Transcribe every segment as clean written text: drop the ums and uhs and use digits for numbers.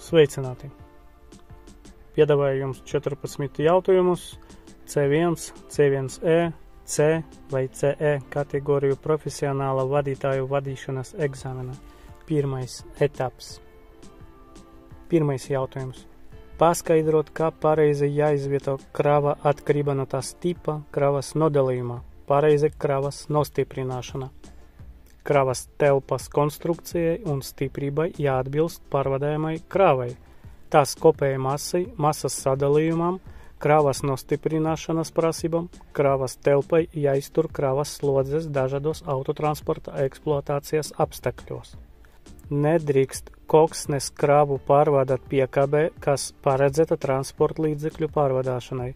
Sveicināti! Piedāvāju jums 14 jautājumus C1, C1E, C vai CE kategoriju profesionāla vadītāju vadīšanas eksāmenā. Pirmais etaps. Pirmais jautājums. Paskaidrot, kā pareizi jāizvieto krava atkarībā no tās tipa kravas nodalījumā. Pareizi kravas nostiprināšana. Kravas telpas konstrukcijai un stiprībai jāatbilst pārvadājamai kravai, tās kopējai masai, masas sadalījumam, kravas nostiprināšanas prasībām, kravas telpai jāiztur kravas slodzes dažādos autotransporta eksploatācijas apstākļos. Nedrīkst koksnes kravu pārvadāt piekabē, kas paredzēta transporta līdzekļu pārvadāšanai.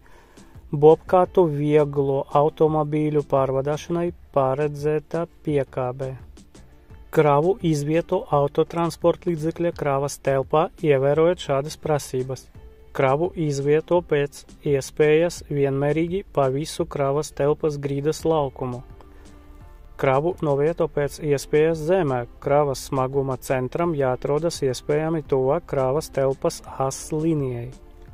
Bobkātu vieglo automobīļu pārvadāšanai paredzēta piekabē. Kravu izvieto autotransporta līdzekļa kravas telpā, ievērojot šādas prasības. Kravu izvieto pēc iespējas vienmērīgi pa visu kravas telpas grīdas laukumu. Kravu novieto pēc iespējas zemē. Kravas smaguma centram jāatrodas iespējami tuvāk kravas telpas as līnijai.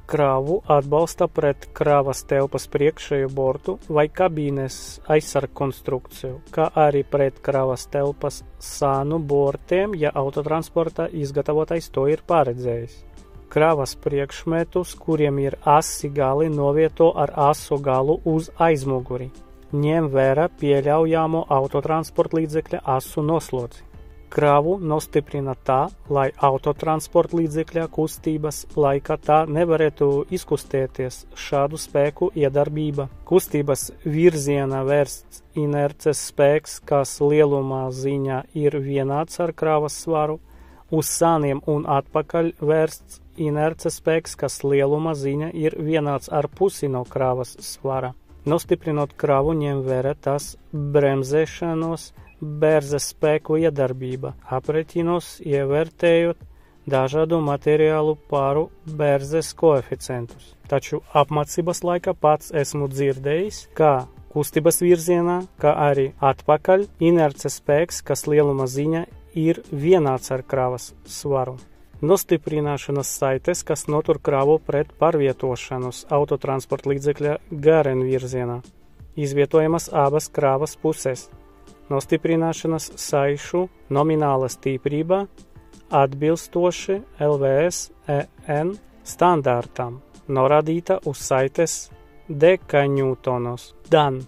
Kravu atbalsta pret kravas telpas priekšējo bortu vai kabīnes aizsargkonstrukciju, kā arī pret kravas telpas sānu bortiem, ja autotransporta izgatavotais to ir paredzējis. Kravas priekšmetus, kuriem ir asi gali, novieto ar asu galu uz aizmuguri. Ņem vērā pieļaujamo autotransporta līdzekļa asu noslodzi. Kravu nostiprina tā, lai autotransporta līdzekļa kustības laikā tā nevarētu izkustēties šādu spēku iedarbība. Kustības virziena vērsts inerces spēks, kas lielumā ziņā ir vienāds ar kravas svaru, uz sāniem un atpakaļ vērsts inerces spēks, kas lieluma ziņa ir vienāds ar pusi no kravas svara. Nostiprinot kravu ņem vērā tās bremzēšanos, bērzes spēku iedarbība, aprēķinos ievērtējot dažādu materiālu pāru bērzes koeficientus. Taču apmācības laikā pats esmu dzirdējis, ka kustības virzienā, kā arī atpakaļ inerces spēks, kas lieluma ziņa ir vienāds ar kravas svaru. Nostiprināšanas saites, kas notur kravu pret pārvietošanos autotransporta līdzekļa garenvirzienā. Izvietojamas abas kravas puses. Nostiprināšanas saišu nomināla stiprība atbilstoši LVS EN standārtam, norādīta uz saites dekaņūtonos. Dan.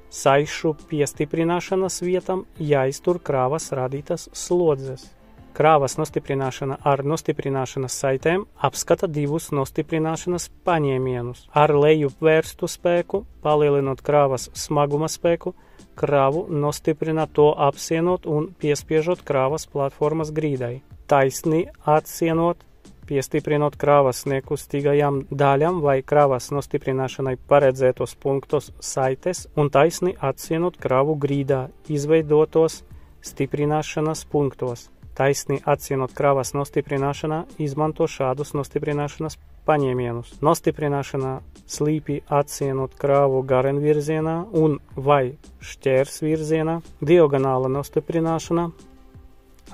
Saišu piestiprināšanas vietam jāiztur kravas radītas slodzes. Kravas nostiprināšana ar nostiprināšanas saitēm apskata divus nostiprināšanas paņēmienus. Ar leju vērstu spēku, palielinot kravas smaguma spēku, kravu nostiprina to apsienot un piespiežot kravas platformas grīdai. Taisni atsienot, piestiprinot kravas nekustīgajām daļām vai kravas nostiprināšanai paredzētos punktos saites un taisni atsienot kravu grīdā izveidotos stiprināšanas punktos. Taisni atsienot kravas nostiprināšanā izmanto šādus nostiprināšanas paņēmienus. Nostiprināšanā slīpi atsienot kravu garenvirzienā un vai šķērs virzienā, diagonāla nostiprināšana,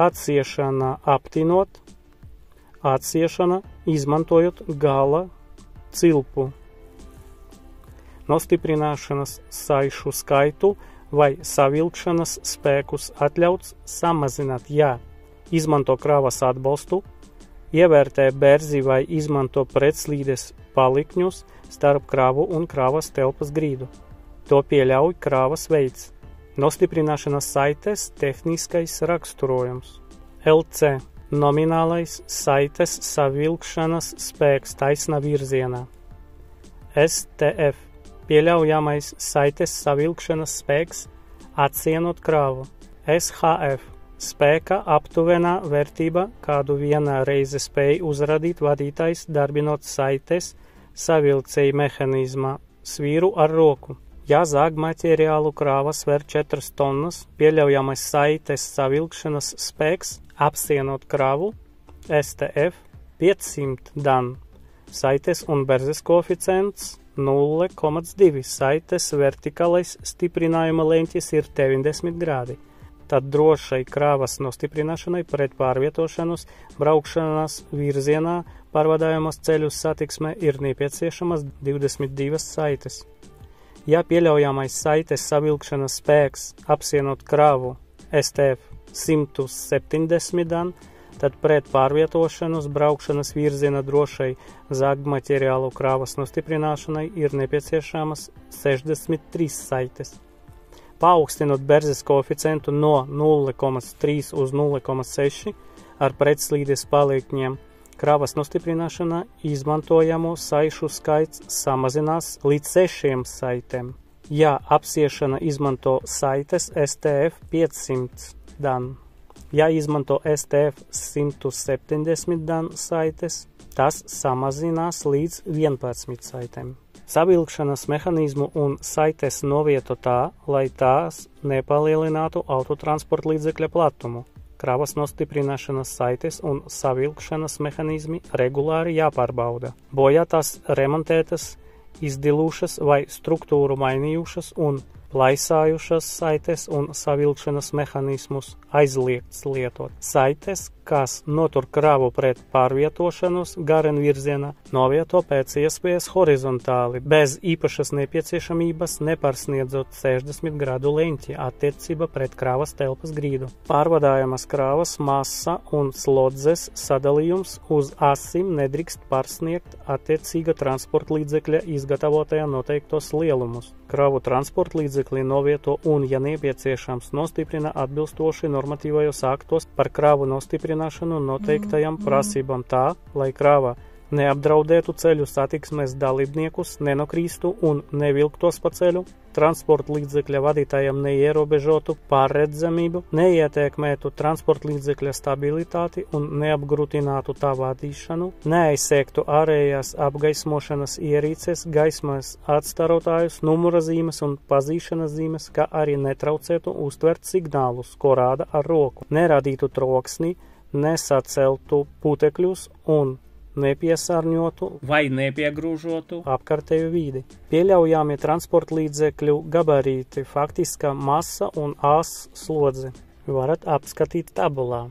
atsiešana aptinot, atsiešana izmantojot gala cilpu. Nostiprināšanas saišu skaitu vai savilkšanas spēkus atļauts samazināt, ja izmanto kravas atbalstu, ievērtē bērzi vai izmanto pretslīdes palikņus starp kravu un kravas telpas grīdu. To pieļauj kravas veids. Nostiprināšanas saites tehniskais raksturojums. LC. Nominālais saites savilkšanas spēks taisna virzienā. STF. Pieļaujamais saites savilkšanas spēks atsienot kravu. SHF. Spēka aptuvenā vērtība, kādu vienā reize spēj uzradīt vadītājs darbinot saites savilcēju mehānismā svīru ar roku. Ja zāg materiālu krāva sver 4 tonnas, pieļaujamais saites savilkšanas spēks apsienot kravu STF 500 dan. Saites un berzes koeficients 0,2. Saites vertikālais stiprinājuma leņķis ir 90 grādi. tad drošai kravas nostiprināšanai pret pārvietošanos braukšanas virzienā pārvadājumas ceļu satiksmē ir nepieciešamas 22 saites. Ja pieļaujamais saites savilkšanas spēks apsienot kravu STF 170 dan, tad pret pārvietošanos braukšanas virziena drošai zagmateriālu kravas nostiprināšanai ir nepieciešamas 63 saites. Paaugstinot Berzes koeficientu no 0,3 uz 0,6 ar pretslīdes palīgņiem, kravas nostiprināšanā izmantojamo saišu skaits samazinās līdz 6 saitēm. Ja apsiešana izmanto saites STF 500 dan, ja izmanto STF 170 dan saites, tas samazinās līdz 11 saitēm. Savilkšanas mehanizmu un saites novieto tā, lai tās nepalielinātu autotransporta līdzekļa platumu. Kravas nostiprināšanas saites un savilkšanas mehanizmi regulāri jāpārbauda. Bojātās, remontētas, izdilušas vai struktūru mainījušas un plaisājušas saites un savilkšanas mehanismus aizliegts lietot. Saites, kas notur kravu pret pārvietošanos garen virzienā, novieto pēc iespējas horizontāli, bez īpašas nepieciešamības nepārsniedzot 60 grādu leņķi attiecība pret kravas telpas grīdu. Pārvadājamas kravas masa un slodzes sadalījums uz asim nedrīkst pārsniegt attiecīga transporta līdzekļa izgatavotajā noteiktos lielumus. Kravu transporta līdzekļi novieto un, ja nepieciešams, nostiprina atbilstoši normatīvajos aktos par kravu nostiprināšanu noteiktajām prasībām tā, lai krava neapdraudētu ceļu satiksmes dalībniekus, nenokrīstu un nevilktos pa ceļu, transporta līdzekļa vadītājiem neierobežotu pārredzamību, neietekmētu transporta līdzekļa stabilitāti un neapgrūtinātu tā vadīšanu, neaizsegtu ārējās apgaismošanas ierīces, gaismas atstarotājus, numura zīmes un pazīšanas zīmes, kā arī netraucētu uztvert signālus, ko rāda ar roku, neradītu troksni, nesaceltu putekļus un nepiesārņotu vai nepiegrūžotu apkārtēju vīdi. Pieļaujami transporta līdzekļu gabarīti, faktiska masa un ās slodze. Varat apskatīt tabulā.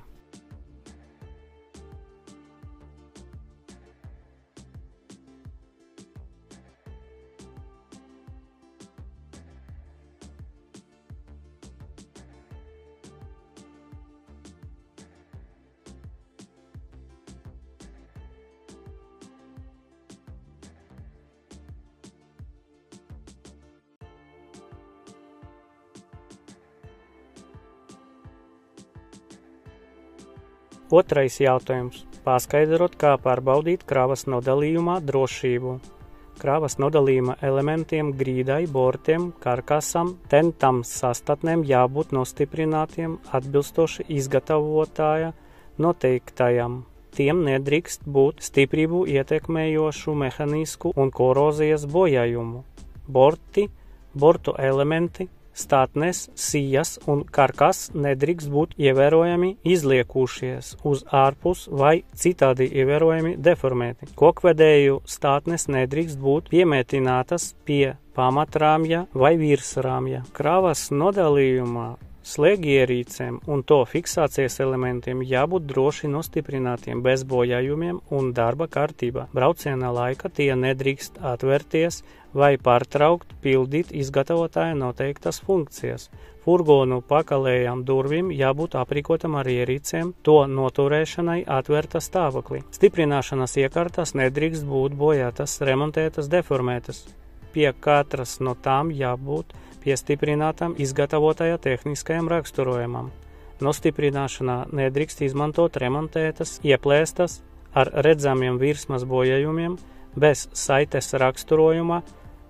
Otrais jautājums. Paskaidrot, kā pārbaudīt kravas nodalījumā drošību. Kravas nodalījuma elementiem, grīdai, bortiem, karkasam, tentam sastatnēm jābūt nostiprinātiem atbilstoši izgatavotāja noteiktajam. Tiem nedrīkst būt stiprību ietekmējošu mehanisku un korozijas bojājumu. Borti, bortu elementi, statnes, sijas un karkas nedrīkst būt ievērojami izliekušies uz ārpus vai citādi ievērojami deformēti. Kokvedēju statnes nedrīkst būt piemētinātas pie pamatrāmja vai virsrāmja. Kravas nodalījumā slēgierīcēm un to fiksācijas elementiem jābūt droši nostiprinātiem bez bojājumiem un darba kārtībā. Brauciena laika tie nedrīkst atvērties vai pārtraukt pildīt izgatavotāja noteiktas funkcijas. Furgonu pakalējām durvīm jābūt aprīkotam ar ierīcēm to noturēšanai atvērta stāvoklī. Stiprināšanas iekārtas nedrīkst būt bojātas, remontētas, deformētas. Pie katras no tām jābūt piestiprinātam izgatavotāja tehniskajam raksturojumam. Nostiprināšanā nedrīkst izmantot remontētas, ieplēstas ar redzamiem virsmas bojājumiem, bez saites raksturojuma,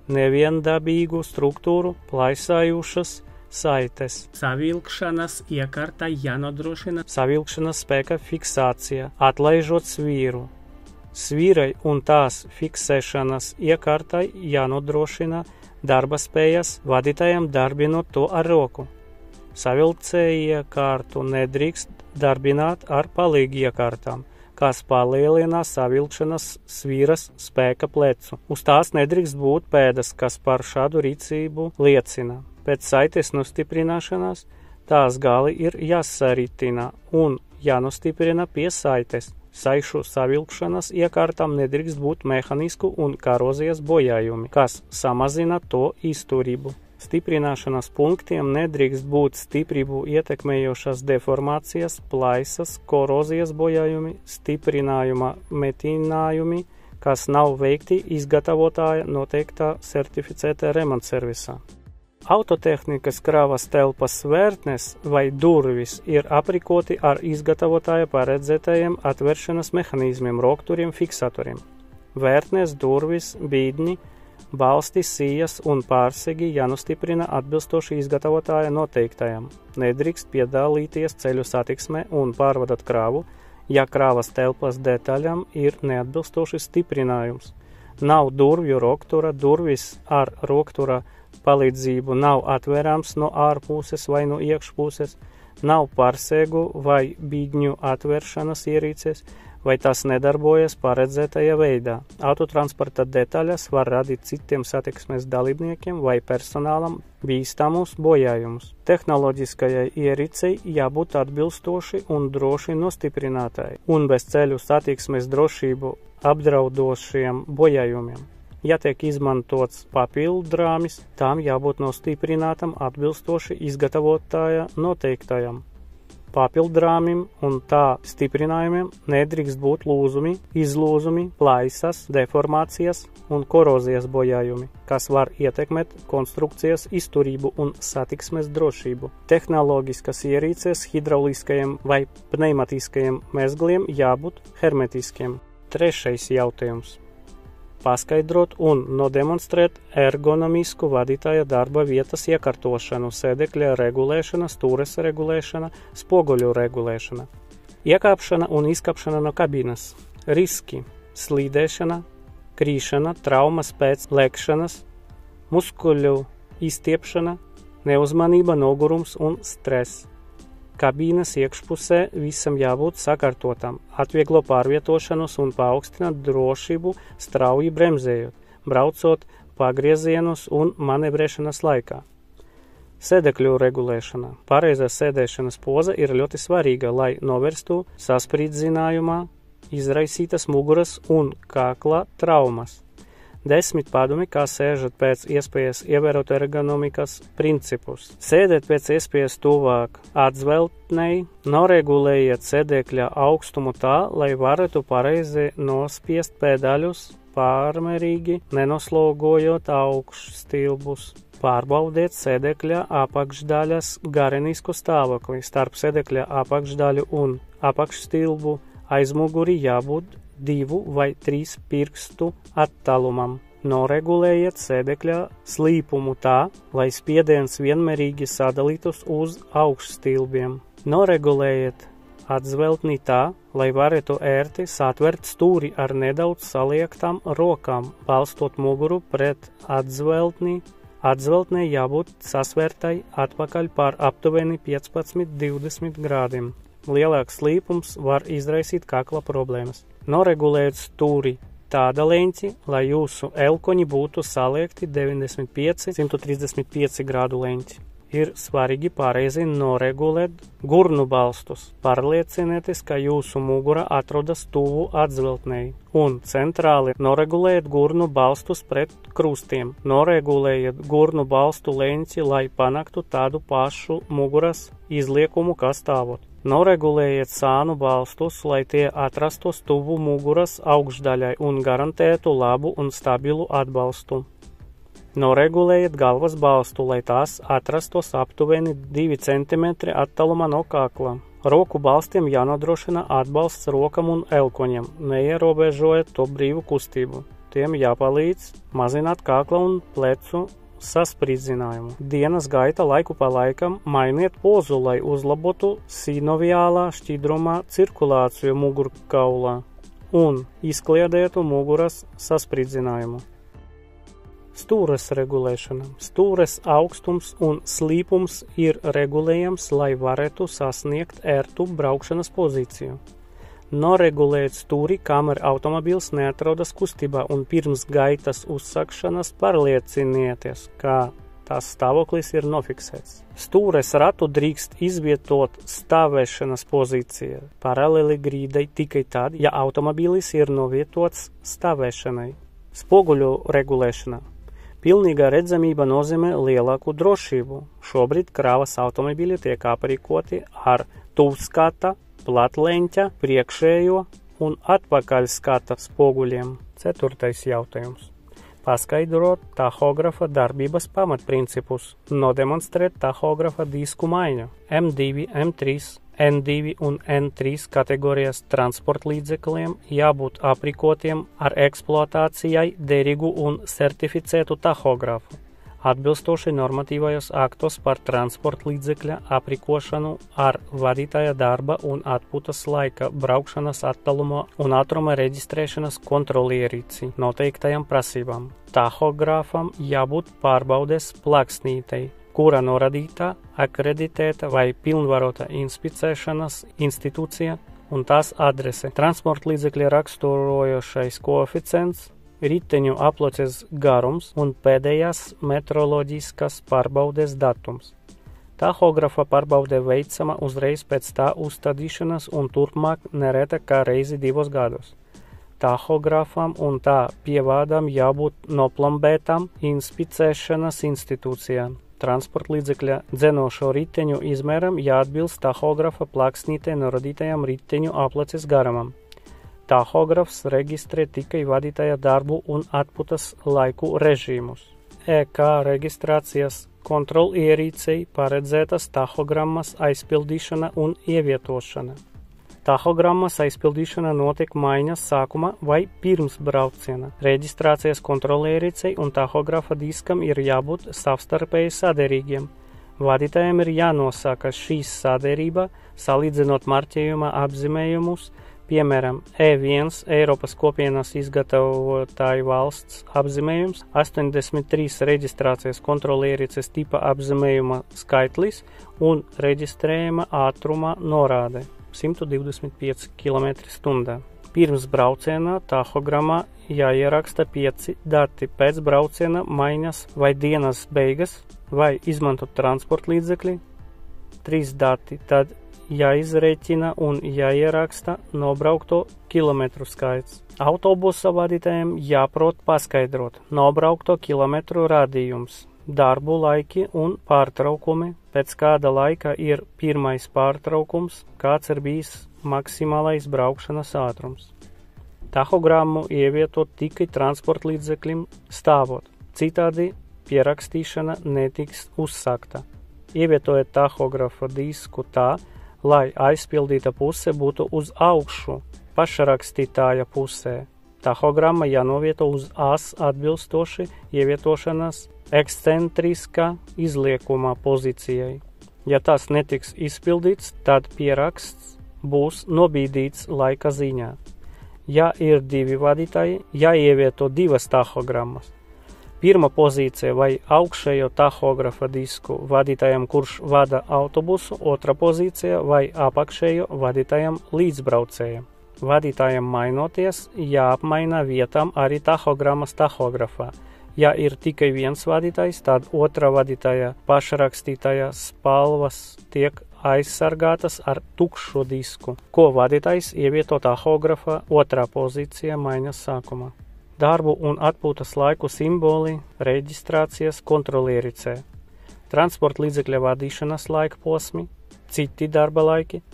neviendabīgu struktūru, plaisājušas saites. Savilkšanas iekārta jānodrošina savilkšanas spēka fiksācija, atlaižot svīru. Svīrai un tās fiksēšanas iekārtai jānodrošina darba spējas vadītājiem darbinot to ar roku. Savilcēja iekārtu nedrīkst darbināt ar palīgi iekārtām, kas palielina savilkšanas svīras spēka plecu. Uz tās nedrīkst būt pēdas, kas par šādu rīcību liecina. Pēc saites nostiprināšanās Tās gali ir jāsaritina un jānostiprina pie saites. Saišu savilkšanas iekārtām nedrīkst būt mehanisku un korozijas bojājumi, kas samazina to izturību. Stiprināšanas punktiem nedrīkst būt stiprību ietekmējošas deformācijas, plaisas, korozijas bojājumi, stiprinājuma metinājumi, kas nav veikti izgatavotāja noteiktā certificētā remontservisā. Autotehnikas kravas telpas vērtnes vai durvis ir aprīkoti ar izgatavotāja paredzētajiem atvēršanas mehānismiem, rokturiem, fiksatoriem. Vērtnes, durvis, bīdņi, balstis, sijas un pārsegi jānostiprina atbilstoši izgatavotāja noteiktajam. Nedrīkst piedalīties ceļu satiksmē un pārvadāt kravu, ja kravas telpas detaļām ir neatbilstoši stiprinājums. Nav durvju roktura, durvis ar roktura palīdzību nav atvērams no ārpuses vai no iekšpuses, nav pārsegu vai bīdņu atvēršanas ierīces, vai tas nedarbojas paredzētajā veidā. Autotransporta detaļas var radīt citiem satiksmes dalībniekiem vai personālam bīstamus bojājumus. Tehnoloģiskajai ierīcei jābūt atbilstoši un droši nostiprinātai un bez ceļu satiksmes drošību apdraudošiem bojājumiem. Ja tiek izmantots papildrāmis, tām jābūt nostiprinātam atbilstoši izgatavotāja noteiktajam. Papildrāmim un tā stiprinājumiem nedrīkst būt lūzumi, izlūzumi, plaisas, deformācijas un korozijas bojājumi, kas var ietekmēt konstrukcijas izturību un satiksmes drošību. Tehnoloģiskas ierīces hidrauliskajiem vai pneimatiskajiem mezgliem jābūt hermetiskiem. Trešais jautājums. Paskaidrot un nodemonstrēt ergonomisku vadītāja darba vietas iekārtošanu, sēdekļa regulēšana, stūres regulēšana, spoguļu regulēšana. Iekāpšana un izkāpšana no kabīnes. Riski – slīdēšana, krīšana, traumas pēc lēkšanas, muskuļu izstiepšana, neuzmanība, nogurums un stress. Kabīnes iekšpusē visam jābūt sakārtotam, atvieglo pārvietošanos un paaugstina drošību strauji bremzējot, braucot pagriezienus un manevrēšanas laikā. Sēdekļu regulēšana. Pareizā sēdēšanas poza ir ļoti svarīga, lai novērstu sasprīdzinājumā izraisītas muguras un kakla traumas. 10 padomi, kā sēžat pēc iespējas ievērot ergonomikas principus. Sēdēt pēc iespējas tuvāk atzveltnei, noregulējiet sēdekļa augstumu tā, lai varētu pareizi nospiest pēdaļus, pārmērīgi nenoslogojot augšstilbus. Pārbaudiet sēdekļa apakšdaļas garenisku stāvokli. Starp sēdekļa apakšdaļu un apakšstilbu aizmuguri jābūt 2 vai 3 pirkstu attālumam. Noregulējiet sēdekļa slīpumu tā, lai spiediens vienmērīgi sadalītos uz augšstilbiem. Noregulējiet atzveltni tā, lai varētu ērti satvert stūri ar nedaudz saliektām rokām, balstot muguru pret atzveltni. Atzveltnei jābūt sasvērtai atpakaļ par aptuveni 15–20 grādiem. Lielāks slīpums var izraisīt kakla problēmas. Noregulēt stūri tāda leņķi, lai jūsu elkoņi būtu saliekti 95–135 grādu leņķi. Ir svarīgi pareizi noregulēt gurnu balstus. Pārliecinieties, ka jūsu mugura atrodas tuvu atzveltnei. Un centrāli noregulējiet gurnu balstus pret krustiem. Noregulējiet gurnu balstu leņķi, lai panāktu tādu pašu muguras izliekumu, kā stāvot. Noregulējiet sānu balstus, lai tie atrastos tuvu muguras augšdaļai un garantētu labu un stabilu atbalstu. Noregulējiet galvas balstu, lai tās atrastos aptuveni 2 cm attālumā no kakla. Roku balstiem jānodrošina atbalsts rokam un elkoņiem, neierobežojot to brīvu kustību. Tiem jāpalīdz mazināt kakla un plecu saspridzinājumu. Dienas gaitā laiku pa laikam mainiet pozu, lai uzlabotu sinoviālā šķidrumā cirkulāciju mugurkaulā un izkliedētu muguras saspridzinājumu. Stūres regulēšana. Stūres augstums un slīpums ir regulējams, lai varētu sasniegt ērtu braukšanas pozīciju. Noregulēt stūri, kamēr automobils neatrodas kustībā, un pirms gaitas uzsākšanas pārliecinieties, ka tās stāvoklis ir nofiksēts. Stūres ratu drīkst izvietot stāvēšanas pozīcijā paralēli grīdai tikai tad, ja automobīlis ir novietots stāvēšanai. Spoguļu regulēšana. Pilnīga redzamība nozīmē lielāku drošību. Šobrīd kravas automobīļi tiek aprīkoti ar tuvskata, platleņķa, priekšējo un atpakaļskata spoguļiem. 4. jautājums. Paskaidrot tahografa darbības pamatprincipus, nodemonstrēt tahografa disku maiņu. M2, M3, N2 un N3 kategorijas transportlīdzekļiem jābūt aprīkotiem ar eksploatācijai derīgu un certificētu tahografu, atbilstoši normatīvajos aktos par transportlīdzekļa aprīkošanu ar vadītāja darba un atpūtas laika braukšanas attāluma un ātruma reģistrēšanas kontrolierīci noteiktajām prasībām. Tahogrāfam jābūt pārbaudes plaksnītei, kura norādīta, akreditēta vai pilnvarota inspicēšanas institūcija un tās adrese, transportlīdzekļa raksturojošais koeficients, riteņu aploces garums un pēdējās metroloģiskas pārbaudes datums. Tahografa pārbaude veicama uzreiz pēc tā uzstādīšanas un turpmāk nereta kā reizi 2 gados. Tahografam un tā pievādām jābūt noplombētām inspicēšanas institūcijām. Transportlīdzekļa dzenošo riteņu izmēram jāatbilst tahografa plaksnītē norādītajam riteņu aploces garumam. Tahografs reģistrē tikai vadītāja darbu un atpūtas laiku režīmus. EK reģistrācijas kontrolierīcei paredzētas tahogrammas aizpildīšana un ievietošana. Tahogrammas aizpildīšana notiek maiņas sākuma vai pirms brauciena. Reģistrācijas kontrolierīcei un tahografa diskam ir jābūt savstarpēji saderīgiem. Vadītājiem ir jānosaka šīs saderība, salīdzinot marķējuma apzīmējumus, piemēram, E1 Eiropas kopienas izgatavotāju valsts apzīmējums, 83 reģistrācijas kontrolierīces tipa apzīmējuma skaitlis un reģistrējuma ātruma norāde 125 km/h. Pirms brauciena tahogramā jāieraksta 5 dati pēc brauciena maiņas vai dienas beigas vai izmantot transportlīdzekļi, 3 dati, tad jāizrēķina un jāieraksta nobraukto kilometru skaits. Autobusa vadītājiem jāprot paskaidrot nobraukto kilometru radījums, darbu laiki un pārtraukumi, pēc kāda laika ir pirmais pārtraukums, kāds ir bijis maksimālais braukšanas ātrums. Tahogrammu ievietot tikai transportlīdzekļiem stāvot, citādi pierakstīšana netiks uzsākta. Ievietojiet tahografa disku tā, lai aizpildīta puse būtu uz augšu, pašrakstītāja pusē. Tahogramma jānovieto uz as atbilstoši ievietošanas ekscentriskā izliekuma pozīcijai. Ja tas netiks izpildīts, tad pieraksts būs nobīdīts laika ziņā. Ja ir 2 vadītāji, jāievieto 2 tahogrammas. Pirma pozīcija vai augšējo tahografa disku vadītājam, kurš vada autobusu, otra pozīcija vai apakšējo vadītājam līdzbraucējam. Vadītājam mainoties, jāapmaina vietām arī tahogrammas tahografā. Ja ir tikai viens vadītājs, tad otra vadītāja pašrakstītāja spalvas tiek aizsargātas ar tukšu disku, ko vadītājs ievieto tahografa otrā pozīcija maiņas sākumā. Darbu un atpūtas laiku simboli reģistrācijas kontroliericē, transportlīdzekļa vadīšanas laika posmi, citi darba laiki,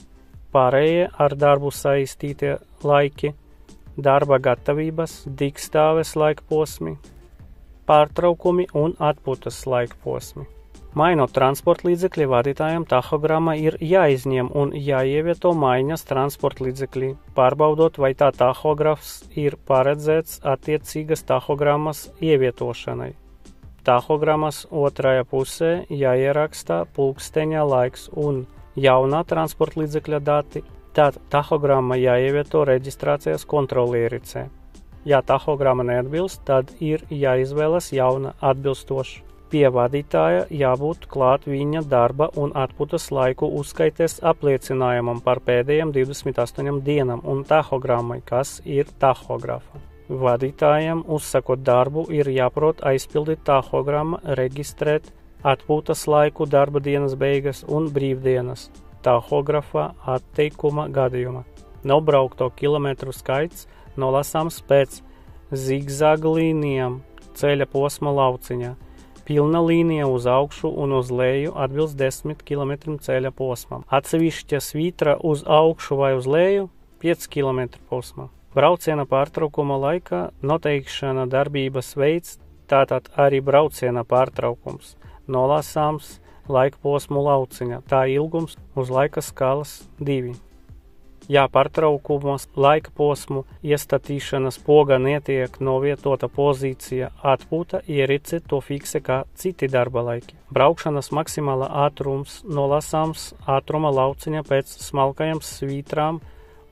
pārējie ar darbu saistītie laiki, darba gatavības, digstāves laika posmi, pārtraukumi un atpūtas laika posmi. Mainot transportlīdzekļi vadītājiem, tahogramma ir jāizņem un jāievieto maiņas transportlīdzekļi, pārbaudot, vai tā tahografs ir paredzēts attiecīgas tahogrammas ievietošanai. Tahogrammas otrajā pusē jāierakstā pulksteņa laiks un jaunā transportlīdzekļa dati, tad tahogramma jāievieto reģistrācijas kontroliericē. Ja tahogramma neatbilst, tad ir jāizvēlas jauna atbilstoša. Pie vadītāja jābūt klāt viņa darba un atpūtas laiku uzskaites apliecinājumam par pēdējiem 28 dienām un tahogrammai, kas ir tahografa. Vadītājiem uzsakot darbu ir jāprot aizpildīt tahogramma, reģistrēt atpūtas laiku, darba dienas beigas un brīvdienas, tahografa atteikuma gadījuma. Nobraukto kilometru skaits nolasāms pēc zigzaga līnijām ceļa posma lauciņā. Pilna līnija uz augšu un uz leju atbilst 10 km ceļa posmam. Atsevišķa svītra uz augšu vai uz leju 5 km posmā. Brauciena pārtraukuma laikā noteikšana darbības veids, tātad arī brauciena pārtraukums, nolasāms laika posmu lauciņā. Tā ilgums uz laika skalas 2. Ja pārtraukumos laika posmu iestatīšanas poga netiek novietota pozīcija atpūta, ierīce to fiksē kā citi darba laiki. Braukšanas maksimāla ātrums nolasāms ātruma lauciņa pēc smalkajām svītrām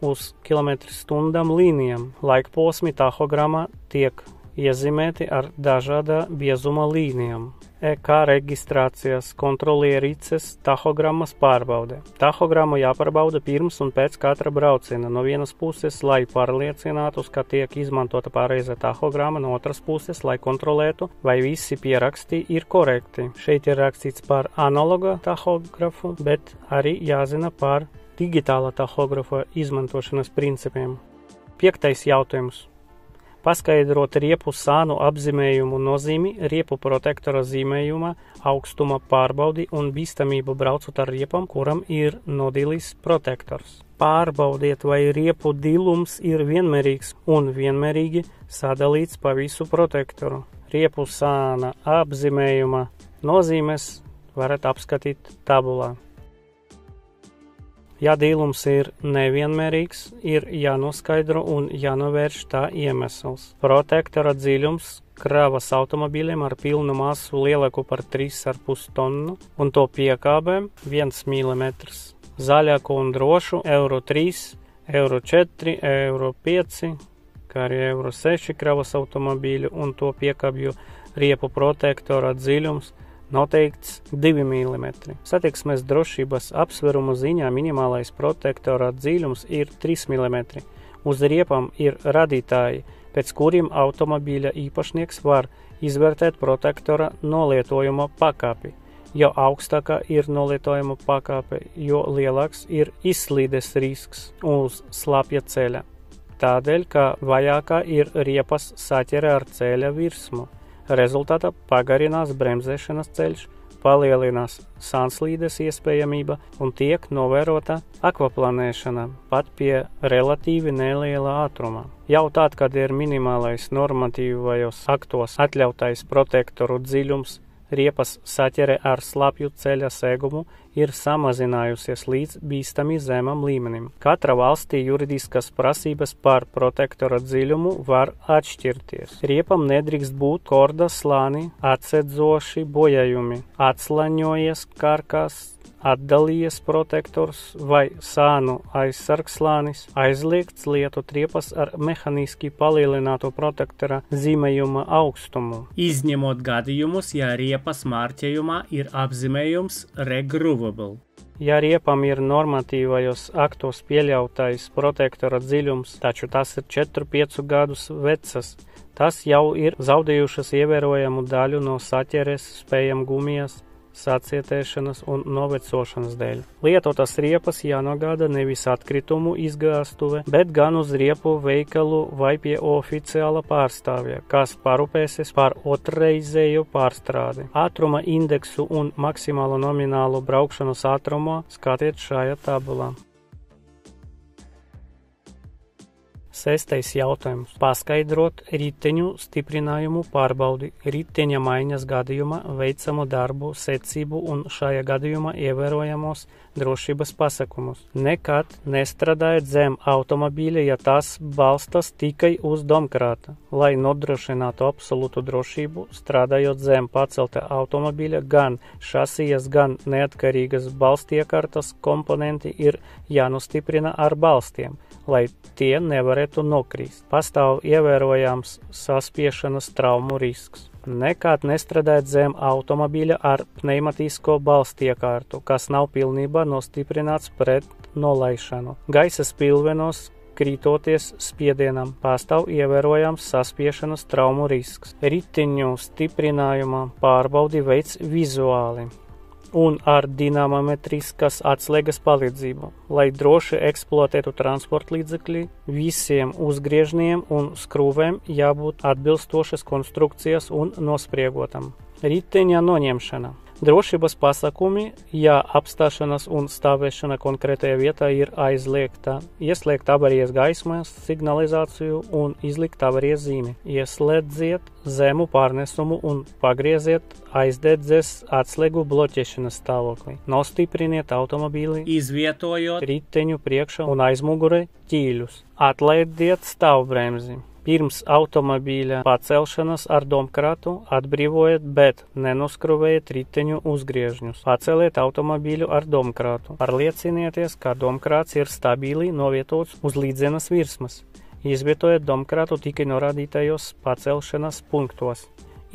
uz km/h līnijām. Laika posmi tahogramā tiek iezīmēti ar dažāda biezuma līnijām. EK reģistrācijas kontrolierīces tahogrammas pārbaude. Tahogrammu jāpārbauda pirms un pēc katra brauciena. No vienas puses, lai pārliecinātos, ka tiek izmantota pareiza tahogramma, no otras puses, lai kontrolētu, vai visi pieraksti ir korekti. Šeit ir rakstīts par analoga tahografu, bet arī jāzina par digitāla tahografa izmantošanas principiem. 5. jautājums. Paskaidrot riepu sānu apzīmējumu nozīmi, riepu protektora zīmējuma, augstuma pārbaudi un bīstamību braucot ar riepam, kuram ir nodilis protektors. Pārbaudiet, vai riepu dilums ir vienmērīgs un vienmērīgi sadalīts pa visu protektoru. Riepu sāna apzīmējuma nozīmes varat apskatīt tabulā. Ja dilums ir nevienmērīgs, ir jānoskaidro un jānovērš tā iemesls. Protektora dziļums kravas automobīļiem ar pilnu masu lielāku par 3,5 tonnu un to piekābēm 1 mm. Zaļāku un drošu Euro 3, Euro 4, Euro 5, kā arī Euro 6 kravas automobīļu un to piekābju riepu protektora dziļums noteikts 2 mm. Satiksmes drošības apsverumu ziņā minimālais protektora dziļums ir 3 mm. Uz riepam ir radītāji, pēc kuriem automobīļa īpašnieks var izvērtēt protektora nolietojuma pakāpi. Jo augstākā ir nolietojuma pakāpe, jo lielāks ir izslīdes risks uz slapja ceļa. Tādēļ, ka vājākā ir riepas saķere ar ceļa virsmu. Rezultātā pagarinās bremzēšanas ceļš, palielinās sānslīdes iespējamība un tiek novērota akvaplanēšana pat pie relatīvi neliela ātruma. Jau tad, kad ir minimālais normatīvajos aktos atļautais protektoru dziļums, riepas saķere ar slapju ceļa segumu ir samazinājusies līdz bīstami zemam līmenim. Katra valstī juridiskas prasības par protektora dziļumu var atšķirties. Riepam nedrīkst būt korda slāni, atsedzoši bojājumi, atslaņojies karkas, atdalījies protektors vai sānu aizsargslānis, aizliegts lietot riepas ar mehaniski palielināto protektora zīmējuma augstumu. Izņemot gadījumus, ja riepas mārķējumā ir apzīmējums regroovable. Ja riepam ir normatīvajos aktos pieļautais protektora dziļums, taču tas ir 4-5 gadus vecas, tas jau ir zaudējušas ievērojamu daļu no saķeres spējam gumijas, sacietēšanas un novecošanas dēļ. Lietotas riepas jānogāda nevis atkritumu izgāstuve, bet gan uz riepu veikalu vai pie oficiāla pārstāvja, kas parūpēsies par otrreizēju pārstrādi. Ātruma indeksu un maksimālo nominālu braukšanas ātrumu skatiet šajā tabulā. 6. jautājums. Paskaidrot riteņu stiprinājumu pārbaudi, riteņa maiņas gadījumā veicamo darbu secību un šajā gadījumā ievērojamos drošības pasākumus. Nekad nestrādājiet zem automobīļa, ja tas balstas tikai uz domkrāta. Lai nodrošinātu absolūtu drošību, strādājot zem pacelta automobīļa, gan šasijas, gan neatkarīgas balstiekārtas komponenti ir jānostiprina ar balstiem, lai tie nevarētu nokrīst. Pastāv ievērojams saspiešanas traumu risks. Nekad nestrādājot zem automobīļa ar pneimatisko balstiekārtu, kas nav pilnībā nostiprināts pret nolaišanu. Gaisa spilvenos, krītoties spiedienam, pastāv ievērojams saspiešanas traumu risks. Riteņu stiprinājuma pārbaudi veids vizuāli un ar dinamometriskas atslēgas palīdzību, lai droši eksploatētu transporta līdzekļi, visiem uzgriežņiem un skrūvēm jābūt atbilstošas konstrukcijas un nospriegotam. Riteņa noņemšana. Drošības pasākumi, ja apstāšanās un stāvēšana konkrētajā vietā ir aizliegta, ieslēgt avarijas gaismas, signalizāciju un izlikt avarijas zīmi. Ieslēdziet zemu pārnesumu un pagrieziet aizdedzes atslēgu bloķēšanas stāvoklī. Nostipriniet automobīli, izvietojot riteņu priekšā un aizmugure ķīļus. Atlaidiet stāvbremzi. Pirms automobīļa pacelšanas ar domkrātu atbrīvojiet, bet nenoskruvējiet riteņu uzgriežņus. Paceliet automobīļu ar domkrātu. Pārliecinieties, ka domkrāts ir stabili novietots uz līdzenas virsmas. Izvietojiet domkrātu tikai norādītajos pacelšanas punktos.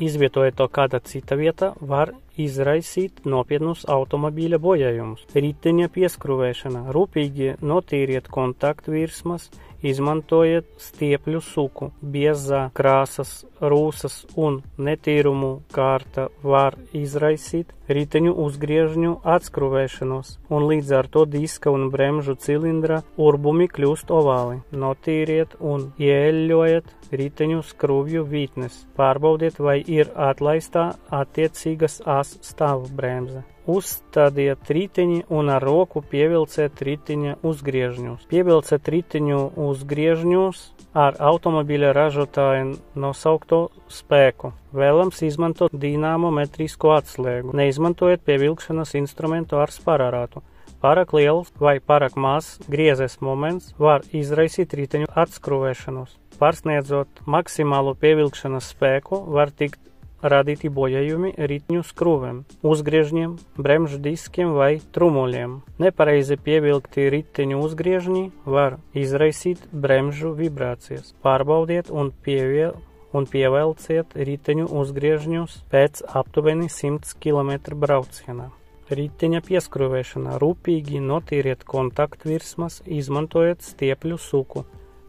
Izvietojot to kāda cita vieta, var izraisīt nopietnus automobīļa bojājumus. Riteņa pieskrūvēšana. Rūpīgi notīriet kontaktvirsmas, izmantojiet stiepļu suku. Biezā krāsas, rūsas un netīrumu kārta var izraisīt riteņu uzgriežņu atskrūvēšanos, un līdz ar to diska un bremžu cilindra urbumi kļūst ovāli. Notīriet un ieeļojiet riteņu skrūvju vītnes. Pārbaudiet, vai ir atlaistā attiecīgas as stāvbremze. Uzstādiet riteņi un ar roku pievilciet riteņa uzgriežņus. Pievilciet riteņu uzgriežņus ar automobīļa ražotāja nosaukto spēku. Vēlams izmantot dinamometrisko atslēgu. Neizmantojiet pievilkšanas instrumentu ar spararātu. Pārāk liels vai pārāk mazs griezes moments var izraisīt riteņu atskrūvēšanos. Pārsniedzot maksimālo pievilkšanas spēku, var tikt radīti bojājumi riteņu skrūvēm, uzgriežņiem, bremžu diskiem vai trumuļiem. Nepareizi pievilkti riteņu uzgriežņi var izraisīt bremžu vibrācijas. Pārbaudiet un pievelciet riteņu uzgriežņus pēc aptuveni 100 km braucienā. Riteņa pieskrūvēšana. Rūpīgi notīriet kontaktvirsmas, izmantojot stiepļu suku.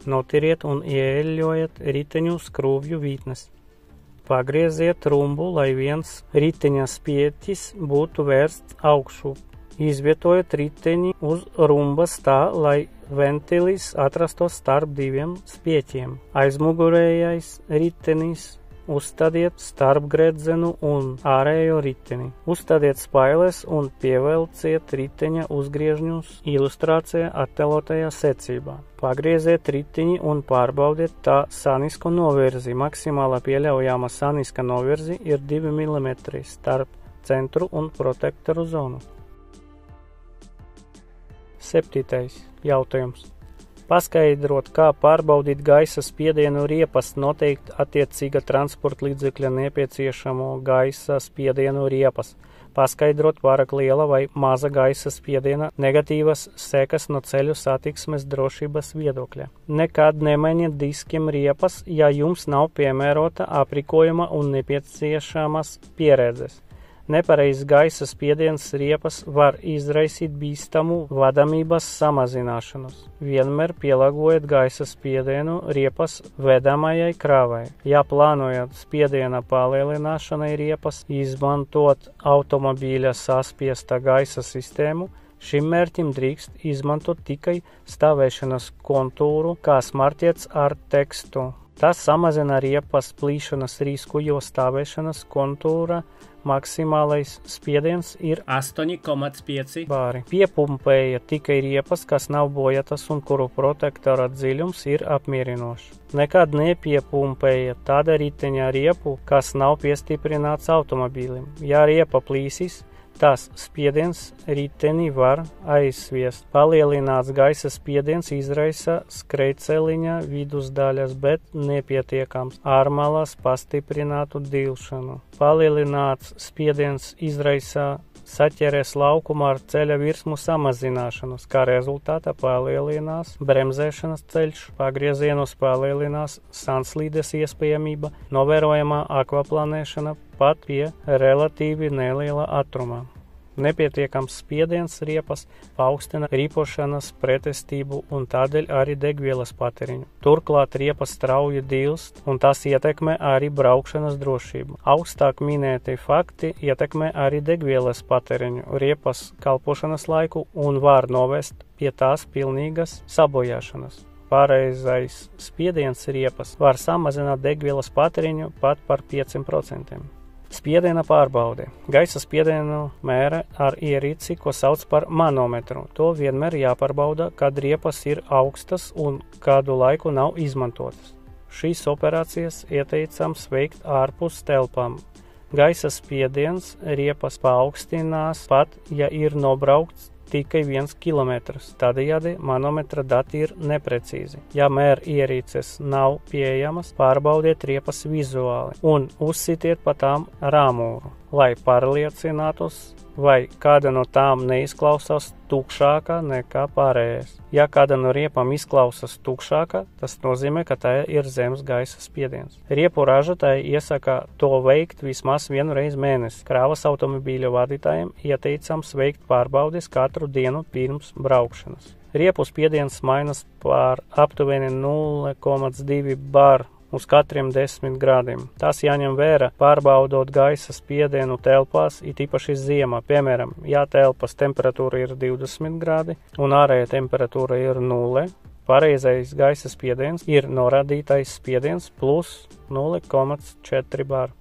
Notīriet un ieeļojiet riteņu skrūvju vītnes. Pagrieziet rumbu, lai viens riteņa spieķis būtu vērsts augšu. Izvietojiet riteni uz rumbas tā, lai ventilis atrastos starp diviem spieķiem. Aizmugurējais ritenis uzstadiet starp gredzenu un ārējo riteni. Uzstadiet spailes un pievelciet riteņa uzgriežņus ilustrācijā attēlotajā secībā. Pagrieziet riteņi un pārbaudiet tā sanisko novirzi. Maksimālā pieļaujama saniska novirzi ir 2 mm starp centru un protektoru zonu. 7. jautājums. Paskaidrot, kā pārbaudīt gaisa spiedienu riepas, noteikt attiecīga transporta līdzekļa nepieciešamo gaisa spiedienu riepas. Paskaidrot pārāk liela vai maza gaisa spiediena negatīvas sekas no ceļu satiksmes drošības viedokļa. Nekad nemainiet diskiem riepas, ja jums nav piemērota aprīkojuma un nepieciešamas pieredzes. Nepareizs gaisa spiediens riepas var izraisīt bīstamu vadamības samazināšanos. Vienmēr pielāgojiet gaisa spiedienu riepas vedamajai krāvai. Ja plānojat spiediena palielināšanai riepas izmantot automobīļa saspiesta gaisa sistēmu, šim mērķim drīkst izmantot tikai stāvēšanas kontūru, kas marķēts ar tekstu. Tas samazina riepas plīšanas risku, jo stāvēšanas kontūra maksimālais spiediens ir 8,5 bāri. Piepumpēja tikai riepas, kas nav bojātas un kuru protektora dziļums ir apmierinošs. Nekad nepiepumpēja tāda riteņa riepu, kas nav piestiprināts automobīlim. Ja riepa plīsis, tas spiediens riteni var aizsviest. Palielināts gaisa spiediens izraisa skrejceliņa vidusdaļas, bet nepietiekams ārmalas pastiprinātu dilšanu. Palielināts spiediens izraisa saķeres laukuma ar ceļa virsmu samazināšanos, kā rezultātā palielinās bremzēšanas ceļš, pagriezienus palielinās sanslīdes iespējamība, novērojamā akvaplanēšana pat pie relatīvi neliela ātrumā. Nepietiekams spiediens riepas paaugstina ripošanas pretestību un tādēļ arī degvielas patēriņu. Turklāt riepas strauji dilst, un tas ietekmē arī braukšanas drošību. Augstāk minēti fakti ietekmē arī degvielas patēriņu, riepas kalpošanas laiku un var novest pie tās pilnīgas sabojāšanas. Pareizais spiediens riepas var samazināt degvielas patēriņu pat par 5%. Spiediena pārbaude. Gaisa spiedienu mēra ar ierīci, ko sauc par manometru. To vienmēr jāpārbauda, kad riepas ir augstas un kādu laiku nav izmantotas. Šīs operācijas ieteicams veikt ārpus telpām. Gaisa spiediens riepas paaugstinās pat, ja ir nobraukts tikai 1 kilometrs. Tādējādi manometra dati ir neprecīzi. Ja mēra ierīces nav pieejamas, pārbaudiet riepas vizuāli un uzsitiet pa tām rāmūru, lai pārliecinātos, vai kāda no tām neizklausās tukšāka nekā pārējais. Ja kāda no riepām izklausās tukšāka, tas nozīmē, ka tā ir zemes gaisa spiediens. Riepu ražotāji iesaka to veikt vismaz 1 reizi mēnesi. Kravas automobīļu vadītājiem ieteicams veikt pārbaudes katru dienu pirms braukšanas. Riepu spiediens mainās par aptuveni 0,2 bar uz katriem 10 grādiem. Tas jāņem vērā, pārbaudot gaisa spiedienu telpās, it īpaši ziemā. Piemēram, ja telpas temperatūra ir 20 grādi un ārēja temperatūra ir 0, pareizais gaisa spiediens ir norādītais spiediens plus 0,4 bar.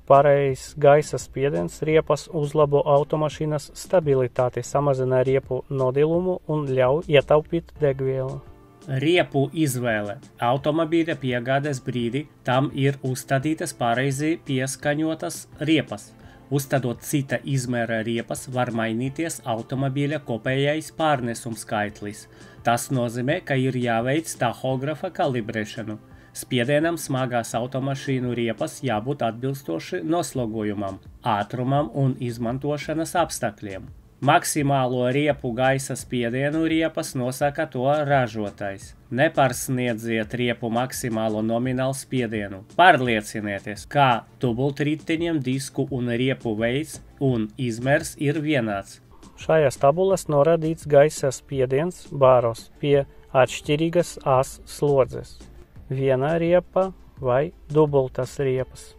Pareizs gaisa spiediens riepas uzlabo automašīnas stabilitāti, samazina riepu nodilumu un ļauj ietaupīt degvielu. Riepu izvēle. Automobīļa piegādes brīdī tam ir uzstādītas pareizi pieskaņotas riepas. Uzstādot cita izmēra riepas, var mainīties automobīļa kopējais pārnesums skaitlis. Tas nozīmē, ka ir jāveic tahografa kalibrēšanu. Spiedienam smagās automašīnu riepas jābūt atbilstoši noslogojumam, ātrumam un izmantošanas apstākļiem. Maksimālo riepu gaisa spiedienu riepas nosaka to ražotājs. Nepārsniedziet riepu maksimālo nominālu spiedienu. Pārliecinieties, ka dubultriteņiem disku un riepu veids un izmērs ir vienāds. Šajās tabulas norādīts gaisa spiediens bāros pie atšķirīgas as slodzes. Viena riepa vai dubultas riepas.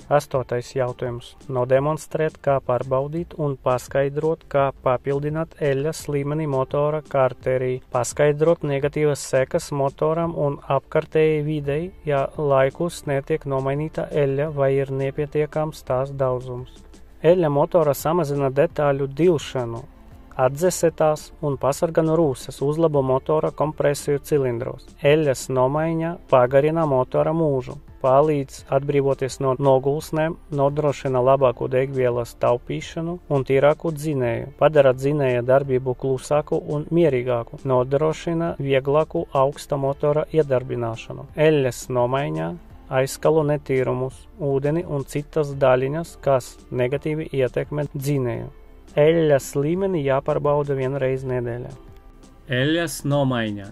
Astotais jautājums. Nodemonstrēt, kā pārbaudīt un paskaidrot, kā papildināt eļļas līmeni motora karterī, paskaidrot negatīvas sekas motoram un apkārtējai videi, ja laikus netiek nomainīta eļļa vai ir nepietiekams tās daudzums. Eļļa motora samazina detaļu dilšanu, atdzesē tās un pasargā no rūsas, uzlabo motora kompresiju cilindros. Eļļas nomaiņa pagarina motora mūžu, palīdz atbrīvoties no nogulsnēm, nodrošina labāku degvielas taupīšanu un tīrāku dzinēju, padara dzinēja darbību klusāku un mierīgāku, nodrošina vieglāku augsta motora iedarbināšanu. Eļļas nomaiņā aizskalo netīrumus, ūdeni un citas daļiņas, kas negatīvi ietekmē dzinēju. Eļļas līmeni jāpārbauda 1 reizi nedēļā. Eļļas nomaiņa.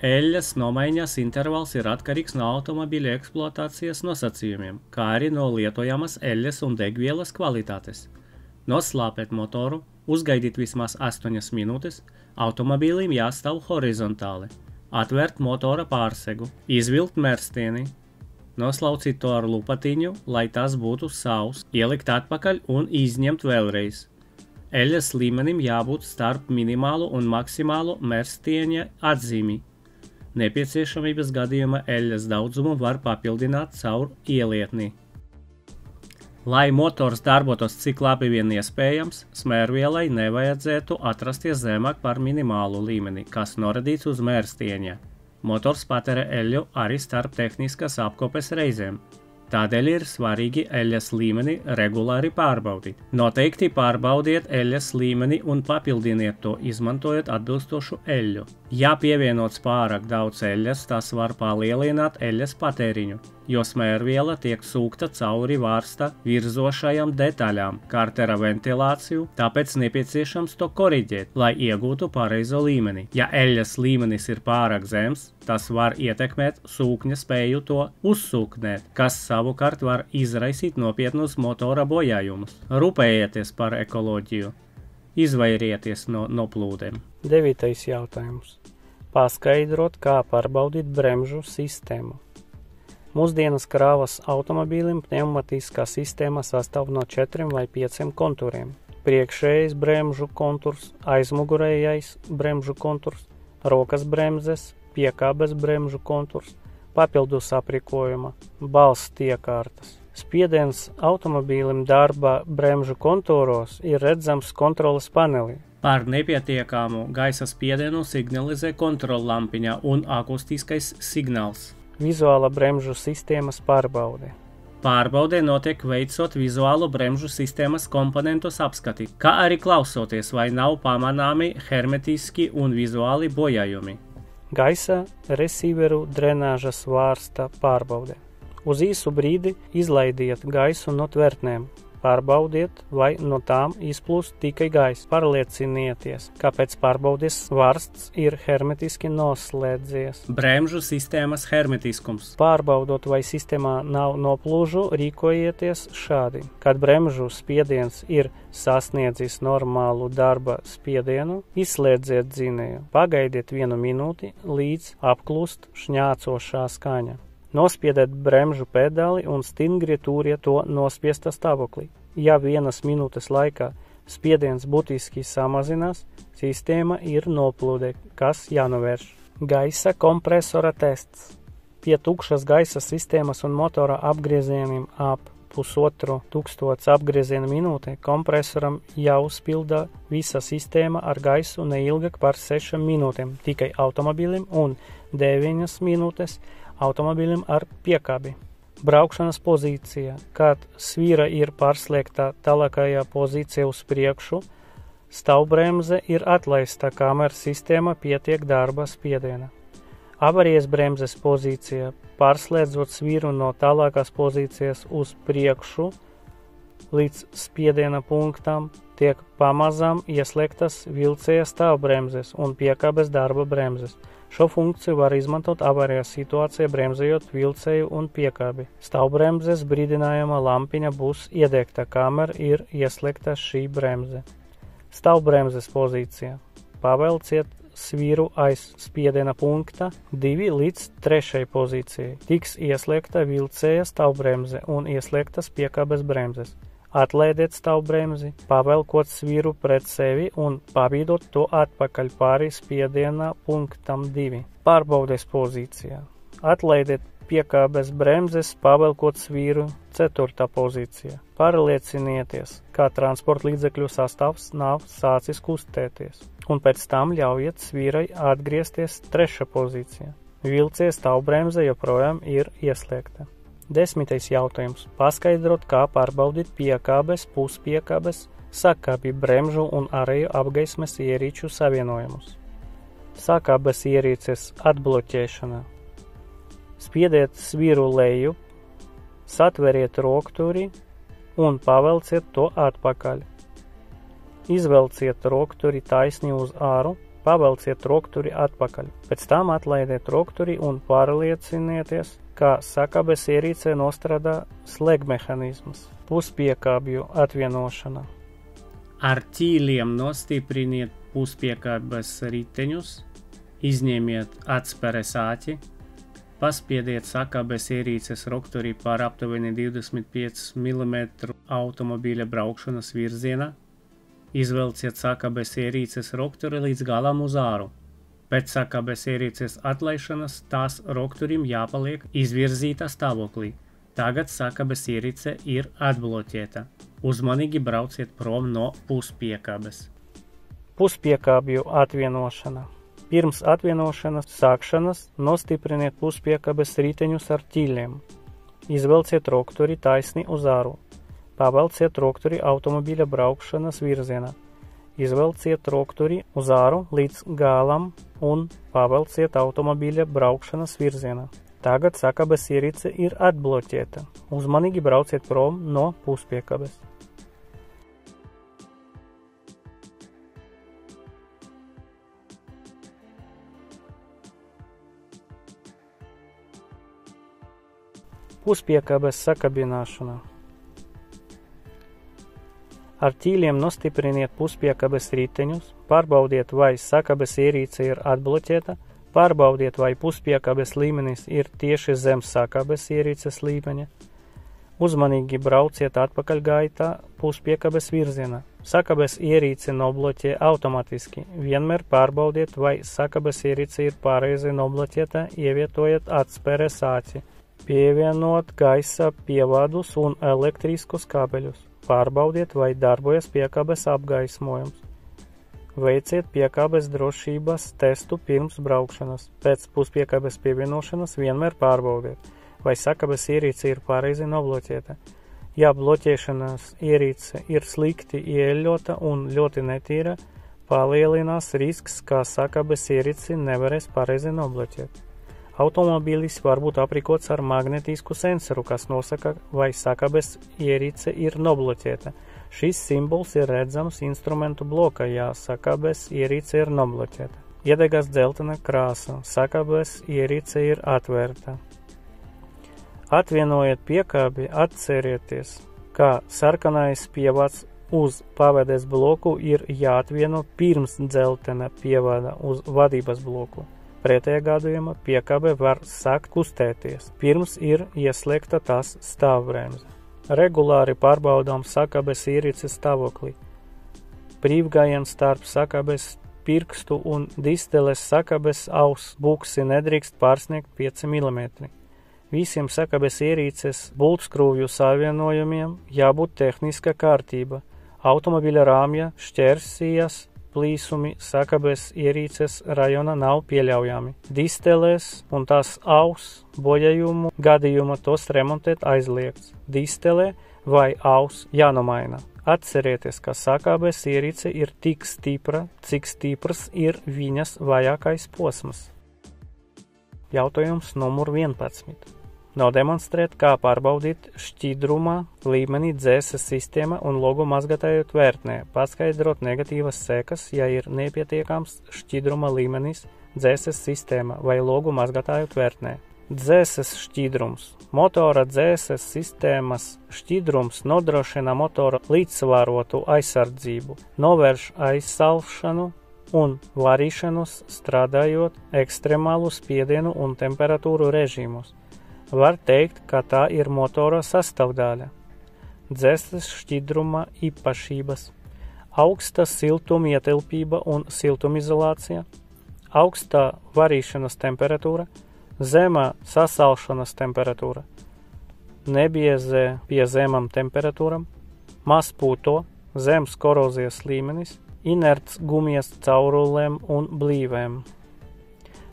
Eļļas nomaiņas intervals ir atkarīgs no automobīļa eksploatācijas nosacījumiem, kā arī no lietojamas eļļas un degvielas kvalitātes. Noslāpēt motoru, uzgaidīt vismaz 8 minūtes, automobīlim jāstāv horizontāli, atvērt motora pārsegu, izvilkt mērstieni, noslaucīt to ar lupatiņu, lai tas būtu savs, ielikt atpakaļ un izņemt vēlreiz. Eļļas līmenim jābūt starp minimālu un maksimālu mērstieņa atzīmi. Nepieciešamības gadījumā eļļas daudzumu var papildināt caur ielietni. Lai motors darbotos cik labi vien iespējams, smērvielai nevajadzētu atrasties zemāk par minimālu līmeni, kas norādīts uz mērstieņa. Motors patērē eļļu arī starp tehniskas apkopes reizēm. Tādēļ ir svarīgi eļļas līmeni regulāri pārbaudīt. Noteikti pārbaudiet eļļas līmeni un papildiniet to, izmantojot atbilstošu eļļu. Ja pievienots pārāk daudz eļļas, tas var palielināt eļļas patēriņu. jo smērviela tiek sūkta cauri vārsta virzošajām detaļām, kā ar ventilāciju, tāpēc nepieciešams to koriģēt, lai iegūtu pareizo līmeni. Ja eļļas līmenis ir pārāk zems, tas var ietekmēt sūkņa spēju to uzsūknēt, kas savukārt var izraisīt nopietnus motora bojājumus. Rūpējieties par ekoloģiju. Izvairieties no noplūdēm. 9. jautājums. Paskaidrot, kā pārbaudīt bremžu sistēmu. Mūsdienas krāvas automobīlim pneumatiskā sistēma sastāv no 4 vai 5 kontūriem. Priekšējais bremžu konturs, aizmugurējais bremžu konturs, rokas bremzes, piekābes bremžu konturs, papildus aprīkojuma, balss iekārtas. Spiediens automobīlim darba bremžu kontūros ir redzams kontroles panelī. Par nepietiekamu gaisa spiedienu signalizē kontrollampiņa un akustiskais signāls. Vizuāla bremžu sistēmas pārbaude. Pārbaude notiek veicot vizuālu bremžu sistēmas komponentus apskati, kā arī klausoties, vai nav pamanāmi hermetiski un vizuāli bojājumi. Gaisa receiveru drenāžas vārsta pārbaude. Uz īsu brīdi izlaidiet gaisu no tvertnēm. Pārbaudiet, vai no tām izplūst tikai gaisa. Pārliecinieties, ka pēc pārbaudes vārsts ir hermetiski noslēdzies. Bremžu sistēmas hermetiskums. Pārbaudot, vai sistēmā nav noplūžu, rīkojieties šādi. Kad bremžu spiediens ir sasniedzis normālu darba spiedienu, izslēdziet dzinēju. Pagaidiet 1 minūti, līdz apklust šņācošā skaņa. Nospiediet bremžu pedāli un stingri turiet to nospiesta stāvoklī. Ja 1 minūtes laikā spiediens būtiski samazinās, sistēma ir noplūde, kas jānovērš. Gaisa kompresora tests. Pie tukšas gaisa sistēmas un motora apgriezieniem ap 1500 apgriezienu minūtē kompresoram jāuzpilda visa sistēma ar gaisu neilgāk par 6 minūtēm tikai automobīlim un 9 minūtes automobīlim ar piekābi. Braukšanas pozīcija. Kad svīra ir pārslēgta tālākajā pozīcijā uz priekšu, stāvbremze ir atlaista, kamēr sistēma pietiek darba spiediena. Avarijas bremzes pozīcija. Pārslēdzot svīru no tālākās pozīcijas uz priekšu līdz spiediena punktam, tiek pamazām ieslēgtas vilcēja stāvbremzes un piekābes darba bremzes. Šo funkciju var izmantot avarijas situācijā, bremzējot vilcēju un piekābi. Stāvbremzes brīdinājuma lampiņa būs iedegta, kamēr ir ieslēgta šī bremze. Stāvbremzes pozīcija. Pavelciet svīru aiz spiediena punkta 2 līdz 3 pozīcijai. Tiks ieslēgta vilcēja stāvbremze un ieslēgtas piekābes bremzes. Atlaidiet stāvbremzi, pavelkot svīru pret sevi un pabīdot to atpakaļ pāri spiediena punktam 2. Pārbaudes pozīcijā. Atlaidiet piekābes bremzes, pavelkot svīru 4. pozīcijā. Pārliecinieties, ka transporta līdzekļu sastāvs nav sācis kustēties, un pēc tam ļaujiet svīrai atgriezties 3. pozīcijā. Vilcēja stāvbremze joprojām ir ieslēgta. 10. jautājums. Paskaidrot, kā pārbaudīt piekābes, puspiekābes, sakābi bremžu un ārēju apgaismes ierīču savienojumus. Sakābes ierīces atbloķēšana. Spiediet svīru leju, satveriet rokturi un pavelciet to atpakaļ. Izvelciet rokturi taisni uz āru, pavelciet rokturi atpakaļ. Pēc tam atlaidiet rokturi un pārliecinieties, kā sakabes ierīcē nostrādā slēgmehānisms. Puspiekābju atvienošana. Ar ķīliem nostipriniet puspiekābes riteņus, izņemiet atsperes āķi, paspiediet sakabes ierīces rokturi par aptuveni 25 mm automobīļa braukšanas virzienā, izvelciet sakabes ierīces rokturi līdz galam uz āru. Pēc sakabes ierīces atlaišanas tās rokturim jāpaliek izvirzīta stāvoklī. Tagad sakabes ierīce ir atbloķēta. Uzmanīgi brauciet prom no puspiekābes. Puspiekābju atvienošana. Pirms atvienošanas sākšanas nostipriniet puspiekābes riteņus ar ķīļiem. Izvelciet rokturi taisni uz āru. Pavelciet rokturi automobīļa braukšanas virzienā. Izvelciet rokturi uz āru līdz galam un pavelciet automobīļa braukšanas virzienā. Tagad sakabes ierīce ir atbloķēta. Uzmanīgi brauciet prom no puspiekabes. Puspiekabes sakabināšana. Ar ķīļiem nostipriniet puspiekabes riteņus, pārbaudiet, vai sakabes ierīce ir atbloķēta, pārbaudiet, vai puspiekabes līmenis ir tieši zem sakabes ierīces līmeņa. Uzmanīgi brauciet atpakaļgaitā puspiekabes virzienā. Sakabes ierīce nobloķē automatiski. Vienmēr pārbaudiet, vai sakabes ierīce ir pareizi nobloķēta, ievietojot atspēres āķi. Pievienot gaisa pievadus un elektriskus kabeļus. Pārbaudiet, vai darbojas piekabes apgaismojums. Veiciet piekabes drošības testu pirms braukšanas. Pēc puspiekabes pievienošanas vienmēr pārbaudiet, vai sakabes ierīce ir pareizi nobloķēta. Ja bloķēšanas ierīce ir slikti ieeļota un ļoti netīra, palielinās risks, ka sakabes ierīci nevarēs pareizi nobloķēt. Automobīlis var būt aprīkots ar magnetisku sensoru, kas nosaka, vai sakabes ierīce ir nobloķēta. Šis simbols ir redzams instrumentu blokā, ja sakabes ierīce ir nobloķēta. Iedegas dzeltena krāsa, sakabes ierīce ir atvērta. Atvienojiet piekābi, atcerieties, ka sarkanais pievads uz pavades bloku ir jāatvieno pirms dzeltena pievada uz vadības bloku. Pretējā gadījumā piekābe var sākt kustēties, pirms ir ieslēgta tās stāvbremze. Regulāri pārbaudām sakabes ierīces stāvokli. Brīvgājiens starp sakabes pirkstu un disteles sakabes auss buksi nedrīkst pārsniegt 5 mm. Visiem sakabes ierīces bultskrūvju savienojumiem jābūt tehniska kārtība. Automobiļa rāmja, šķērsijas, plīsumi sakabes ierīces rajona nav pieļaujami. Distelēs un tās auss bojājumu gadījumā tos remontēt aizliegts. Distelē vai auss jānomaina. Atcerieties, ka sakabes ierīce ir tik stipra, cik stiprs ir viņas vājākais posms. Jautājums numur 11. Nodemonstrēt, kā pārbaudīt šķidruma līmeni DZS sistēma un logu mazgātāju tvērtnē, paskaidrot negatīvas sekas, ja ir nepietiekams šķidruma līmenis DZS sistēma vai logu mazgātāju tvērtnē. DZS šķidrums. Motora DZS sistēmas šķidrums nodrošina motora līdzsvarotu aizsardzību, novērš aizsalšanu un varīšanos strādājot ekstremālu spiedienu un temperatūru režīmus. Var teikt, ka tā ir motora sastāvdaļa. DZS šķidruma īpašības. Augsta siltumietilpība un siltumizolācija, augsta varīšanas temperatūra, zemā sasalšanas temperatūra, nebiezē pie zemām temperatūram, maz pūto, zems korozijas līmenis, inerts gumijas caurulēm un blīvēm.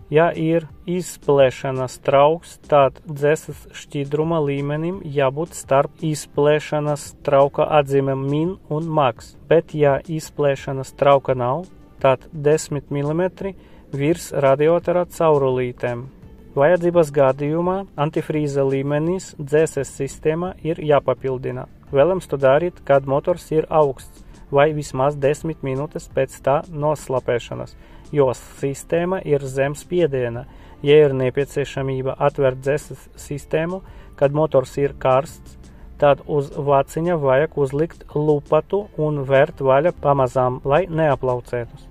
Ja ir izplēšanas trauks, tad DZS šķidruma līmenim jābūt starp izplēšanas trauka atzīmēm min un max, bet ja izplēšanas trauka nav, tad 10 mm virs radiatora caurulītēm. Vajadzības gadījumā antifrīza līmenis DZS sistēmā ir jāpapildina. Vēlams to darīt, kad motors ir augsts vai vismaz 10 minūtes pēc tā noslapēšanas, jo sistēma ir zem spiediena. Ja ir nepieciešamība atvērt DZS sistēmu, kad motors ir karsts, tad uz vaciņa vajag uzlikt lupatu un vērt vaļa pamazām, lai neaplaucētus.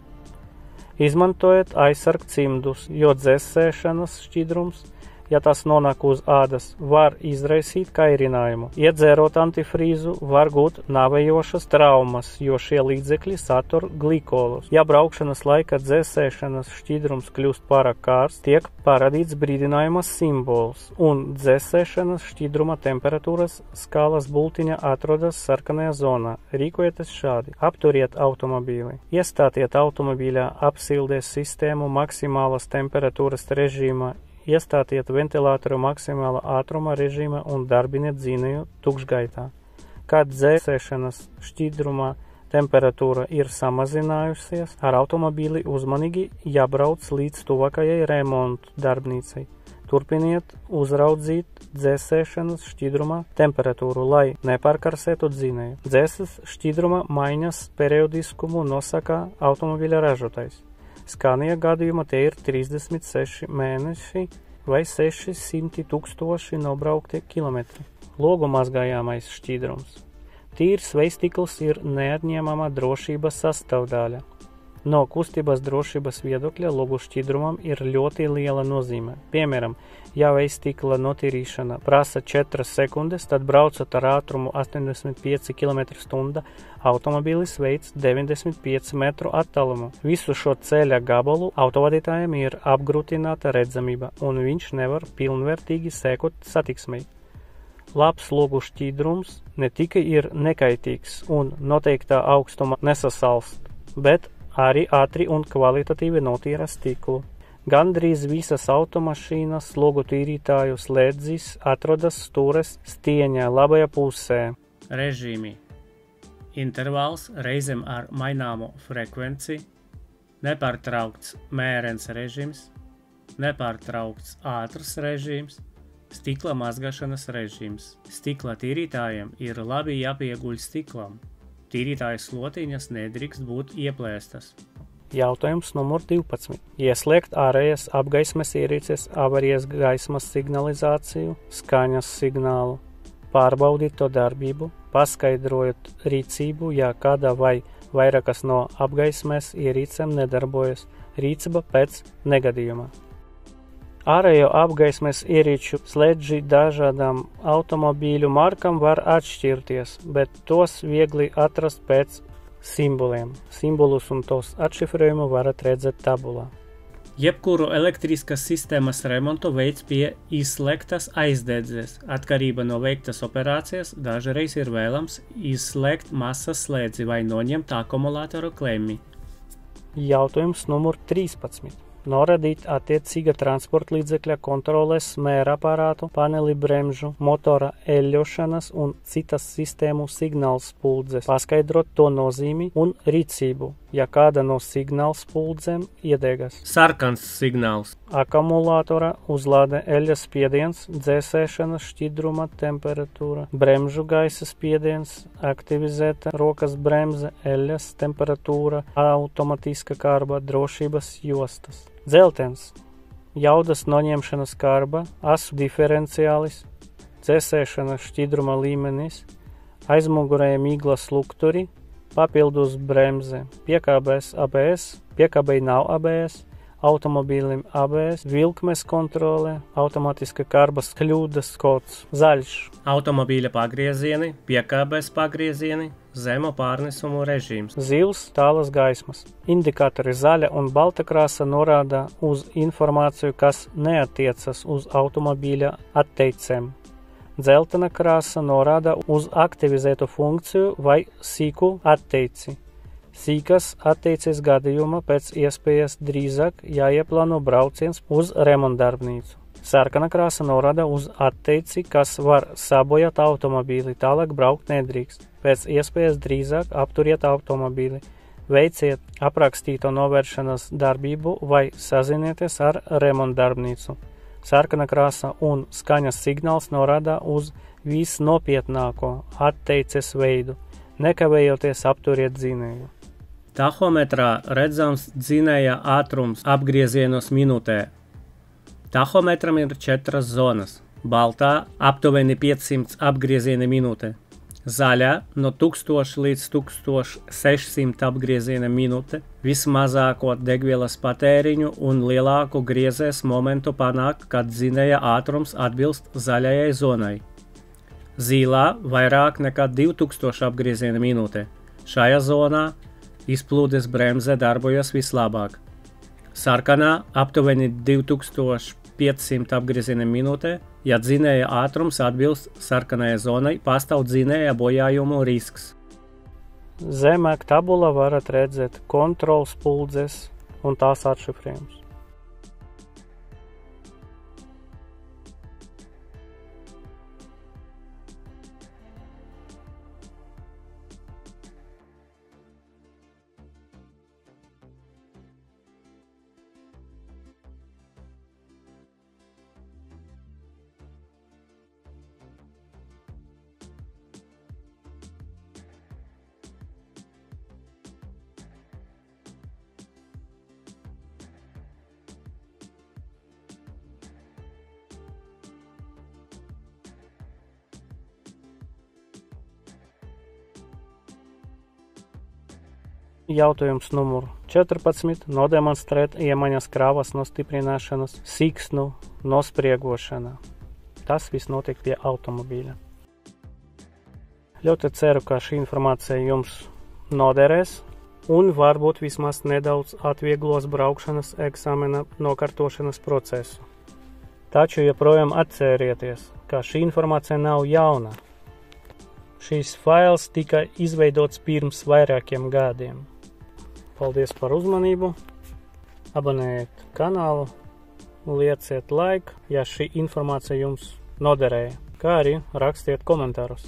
Izmantojiet aizsargcimdus, jo dzēsēšanas šķidrums, ja tas nonāk uz ādas, var izraisīt kairinājumu. Iedzērot antifrīzu, var gūt nāvējošas traumas, jo šie līdzekļi satur glikolus. Ja braukšanas laika dzēsēšanas šķidrums kļūst pārāk kārsts, tiek parādīts brīdinājuma simbols, un dzēsēšanas šķidruma temperatūras skalas bultiņa atrodas sarkanajā zonā. Rīkojieties šādi. Apturiet automobīli. Iestātiet automobīļā apsildes sistēmu maksimālas temperatūras režīma. Iestātiet ventilātoru maksimāla ātruma režīma un darbiniet dzinēju tukšgaitā. Kad dzēsēšanas šķidruma temperatūra ir samazinājusies, ar automobīli uzmanīgi jābrauc līdz tuvākajai remontu darbnīcai. Turpiniet uzraudzīt dzēsēšanas šķidruma temperatūru, lai nepārkarsētu dzinēju. Dzēses šķidruma maiņas periodiskumu nosaka automobiļa ražotājs. Scania gadījumā tie ir 36 mēneši vai 600 000 nobraukti kilometri. Logu mazgājāmais šķidrums. Tīrs veistikls ir neatņemama drošības sastāvdaļa. No kustības drošības viedokļa logu šķidrumam ir ļoti liela nozīme. Piemēram, ja veistikla notīrīšana prasa 4 sekundes, tad braucot ar ātrumu 85 km/h, automobilis veic 95 metru attālumu. Visu šo ceļa gabalu autovadītājiem ir apgrūtināta redzamība, un viņš nevar pilnvērtīgi sekot satiksmei. Labs logu šķidrums ne tikai ir nekaitīgs un noteiktā augstuma nesasalst, bet arī ātri un kvalitatīvi notīra stiklu. Gandrīz visas automašīnas logu tīrītāju slēdzis atrodas stūres stieņa labajā pusē. Režīmi. Intervāls reizēm ar maināmo frekvenci, nepārtraukts mērens režīms, nepārtraukts ātrs režīms, stikla mazgāšanas režīms. Stikla tīrītājiem ir labi jāpieguļ stiklam. Tīrītājas slotiņas nedrīkst būt ieplēstas. Jautājums numur 12. Ieslēgt ārējas apgaismes ierīces avarijas gaismas signalizāciju, skaņas signālu. Pārbaudīt to darbību, paskaidrojot rīcību, ja kāda vai vairākas no apgaismes ierīcēm nedarbojas. Rīcība pēc negadījuma. Ārējo apgaismes ierīču slēdži dažādām automobīļu markām var atšķirties, bet tos viegli atrast pēc simboliem. Simbolus un tos atšifrējumu varat redzēt tabulā. Jebkuru elektriskas sistēmas remontu veids pie izslēgtas aizdedzes. Atkarība no veiktas operācijas dažreiz ir vēlams izslēgt masas slēdzi vai noņemt akumulātoru klemmi. Jautājums numur 13. Norādīt attiecīga transporta līdzekļa kontroles mērapārātu, paneli bremžu, motora eļļošanas un citas sistēmu signāls spuldzes, paskaidrot to nozīmi un rīcību, ja kāda no signāls spuldzēm iedegas. Sarkans signāls. Akumulātora uzlāde eļļas spiediens, dzēsēšanas šķidruma temperatūra, bremžu gaisa spiediens, aktivizēta rokas bremze, eļļas temperatūra, automatiska karba, drošības jostas. Dzeltens, jaudas noņemšanas karba, asu diferenciālis, dzēsēšanas šķidruma līmenis, aizmugurēja miglas lukturi, papildus bremze, piekābēs ABS, piekābei nav ABS, automobīlim ABS, vilkmes kontrole, automatiska karbas kļūdas kods, zaļš. Automobīļa pagriezieni, piekābēs pagriezieni, zemo pārnesumu režīms. Zils, tālas gaismas. Indikatori zaļa un balta krāsa norāda uz informāciju, kas neatiecas uz automobīļa atteicēm. Dzeltena krāsa norāda uz aktivizētu funkciju vai sīku atteici. Sīkas atteices gadījumā pēc iespējas drīzāk jāieplāno brauciens uz remontdarbnīcu. Sarkana krāsa norāda uz atteici, kas var sabojāt automobīli, tālāk braukt nedrīkst. Pēc iespējas drīzāk apturiet automobīli, veiciet aprakstīto novēršanas darbību vai sazinieties ar remontdarbnīcu. Sarkana krāsa un skaņas signāls norāda uz visnopietnāko atteices veidu. Nekavējoties apturiet dzinēju. Tahometrā redzams dzinēja ātrums apgriezienos minūtē. Tahometram ir 4 zonas. Baltā aptuveni 500 apgriezieni minūte. Zaļā no 1000 līdz 1600 apgrieziena minūte. Vismazāko degvielas patēriņu un lielāku griezēs momentu panāk, kad dzinēja ātrums atbilst zaļajai zonai. Zilā vairāk nekā 2000 apgrieziena minūte. Šajā zonā izplūdes bremze darbojas vislabāk. Sarkanā aptuveni 2500 apgrieziena minūtē, ja dzinēja ātrums atbilst sarkanajai zonai, pastāv dzinēja bojājumu risks. Zemāk tabulā varat redzēt kontrols spuldzes un tās atšifrējumus. Jautājums numur 14. Nodemonstrēt iemaņas krāvas nostiprināšanas, siksnu nospriegošana. Tas viss notiek pie automobīļa. Ļoti ceru, ka šī informācija jums noderēs un varbūt vismaz nedaudz atvieglos braukšanas eksāmena nokārtošanas procesu. Taču joprojām atcerieties, ka šī informācija nav jauna. Šīs fails tika izveidots pirms vairākiem gadiem. Paldies par uzmanību, abonējiet kanālu, lieciet laiku, ja šī informācija jums noderēja, kā arī rakstiet komentārus.